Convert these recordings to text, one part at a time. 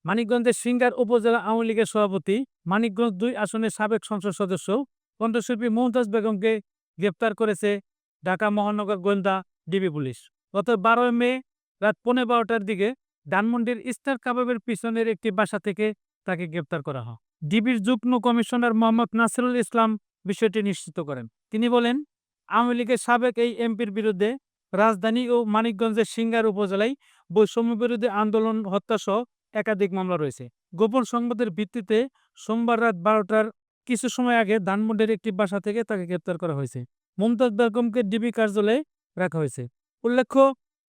মানিকগঞ্জের সিংগার উপজেলা আওয়ামী লীগের সভাপতি, মানিকগঞ্জ ২ আসনের সাবেক সংসদ সদস্য কণ্ঠশিল্পী মুমতাজ বেগমকে গ্রেপ্তার করেছে ঢাকা মহানগর গোয়েন্দা ডিবি পুলিশ। গত ১২ মে রাত ১৫:১২টার দিকে ধানমন্ডির স্টার কাবাবের পিছনের একটি বাসা থেকে তাকে গ্রেপ্তার করা হয়। ডিবির যুগ্ম কমিশনার মোহাম্মদ নাসিরুল ইসলাম বিষয়টি নিশ্চিত করেন। তিনি বলেন, আওয়ামী লীগের সাবেক এই এমপির বিরুদ্ধে রাজধানী ও মানিকগঞ্জের সিংগার উপজেলায় বৈষম্যবিরোধী আন্দোলন, হত্যাসহ একাধিক মামলা রয়েছে। গোপন সংবাদের ভিত্তিতে সোমবার রাত ১২টার কিছু সময় আগে ধানমন্ডির একটি বাসা থেকে তাকে গ্রেপ্তার করা হয়েছে। মুমতাজ বেগমকে ডিবি কার্যালয়ে রাখা হয়েছে। উল্লেখ্য,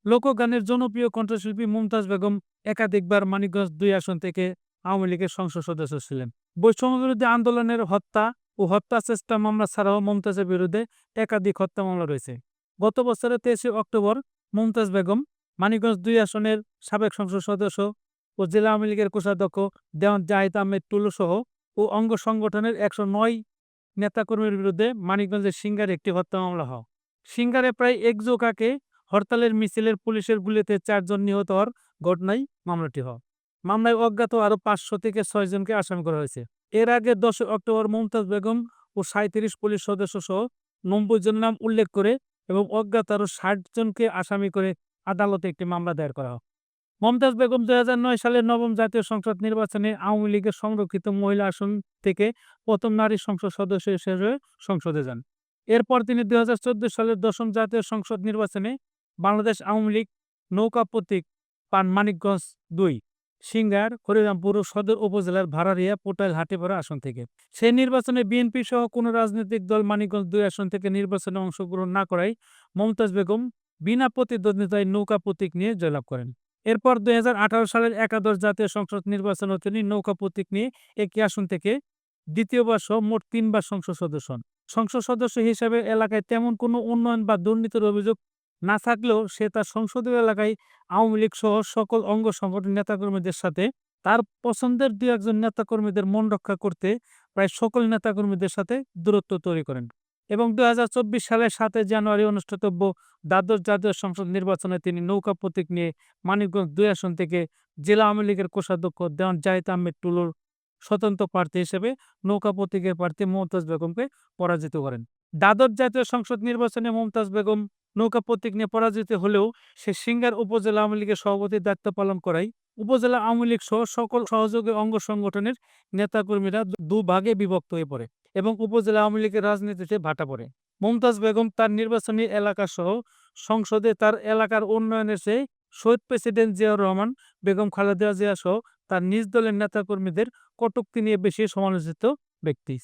লোকগানের জনপ্রিয় কণ্ঠশিল্পী মুমতাজ বেগম একাধিকবার মানিকগঞ্জ ২ আসন থেকে আওয়ামী লীগের সংসদ সদস্য ছিলেন। বৈষম্যবিরোধী আন্দোলনের হত্যা ও হত্যা চেষ্টা মামলা ছাড়াও মুমতাজের বিরুদ্ধে একাধিক হত্যা মামলা রয়েছে। গত বছরের ২৩ অক্টোবর মুমতাজ বেগম মানিকগঞ্জ ২ আসনের সাবেক সংসদ সদস্য ও জেলা আওয়ামী লীগের কোষাধ্যক্ষ দেওয়ান জাহিদ আহমেদ টুলু সহ ও অঙ্গ সংগঠনের ১০৯ নেতাকর্মীর বিরুদ্ধে মানিকগঞ্জের সিংগারে একটি হত্যা মামলা হয়। সিংগারে প্রায় একযোকাকে হরতালের মিছিলের পুলিশের গুলিতে ৪ জন নিহত হওয়ার ঘটনায় মামলাটি হয়। মামলায় অজ্ঞাত আরও ৫০০ থেকে ৬ জনকে আসামি করা হয়েছে। এর আগে ১০ অক্টোবর মুমতাজ বেগম ও ৩৭ পুলিশ সদস্য সহ ৯০ জনের নাম উল্লেখ করে এবং অজ্ঞাত আরও ৬০ জনকে আসামি করে আদালতে একটি মামলা দায়ের করা হয়। মমতাজ বেগম ২০০৯ সালের নবম জাতীয় সংসদ নির্বাচনে আওয়ামী লীগের সংরক্ষিত মহিলা আসন থেকে প্রথম নারী সংসদ সদস্য হিসেবে সংসদে যান। এরপর তিনি ২০১৪ সালের দশম জাতীয় সংসদ নির্বাচনে বাংলাদেশ আওয়ামী লীগ নৌকা প্রতীক পান মানিকগঞ্জ ২, সিংগার, হরিরামপুর ও সদর উপজেলার ভাড়ারিয়া, পোটাইল, হাটিপাড়া আসন থেকে। সেই নির্বাচনে বিএনপি সহ কোনো রাজনৈতিক দল মানিকগঞ্জ ২ আসন থেকে নির্বাচনে অংশগ্রহণ না করায় মমতাজ বেগম বিনা প্রতিদ্বন্দ্বিতায় নৌকা প্রতীক নিয়ে জয়লাভ করেন। এরপর ২০১৮ সালের একাদশ জাতীয় সংসদ নির্বাচনে তিনি নৌকা প্রতীক নিয়ে একই আসন থেকে দ্বিতীয়বার সহ মোট ৩ বার সংসদ সদস্য হন। সংসদ সদস্য হিসেবে এলাকায় তেমন কোনো উন্নয়ন বা দুর্নীতির অভিযোগ না থাকলেও সে তার সংসদীয় এলাকায় আওয়ামী লীগ সহ সকল অঙ্গ সংগঠন নেতাকর্মীদের সাথে তার পছন্দের ২-১ জন নেতাকর্মীদের মন রক্ষা করতে প্রায় সকল নেতাকর্মীদের সাথে দূরত্ব তৈরি করেন এবং ২০২৪ সালের ৭ জানুয়ারি অনুষ্ঠিতব্য দ্বাদশ জাতীয় সংসদ নির্বাচনে তিনি নৌকা প্রতীক নিয়ে মানিকগঞ্জ ২ আসন থেকে জেলা আওয়ামী লীগের কোষাধ্যক্ষ দেওয়ান জাহিদ আহমেদ টুলুর স্বতন্ত্র প্রার্থী হিসেবে নৌকা প্রতীকের প্রার্থী মুমতাজ বেগমকে পরাজিত করেন। দ্বাদশ জাতীয় সংসদ নির্বাচনে মুমতাজ বেগম নৌকা প্রতীক নিয়ে পরাজিত হলেও সে সিংগার উপজেলা আওয়ামী লীগের সভাপতির দায়িত্ব পালন করায় উপজেলা আওয়ামী লীগ সহ সকল সহযোগী অঙ্গ সংগঠনের নেতাকর্মীরা দুভাগে বিভক্ত হয়ে পড়ে এবং উপজেলা আওয়ামী লীগের রাজনীতিতে ভাটা পড়ে। মুমতাজ বেগম তার নির্বাচনী এলাকা সহ সংসদে তার এলাকার উন্নয়নের চেয়ে শহীদ প্রেসিডেন্ট জিয়াউর রহমান, বেগম খালেদা জিয়া সহ তার নিজ দলের নেতাকর্মীদের কটূক্তি নিয়ে বেশি সমালোচিত ব্যক্তি।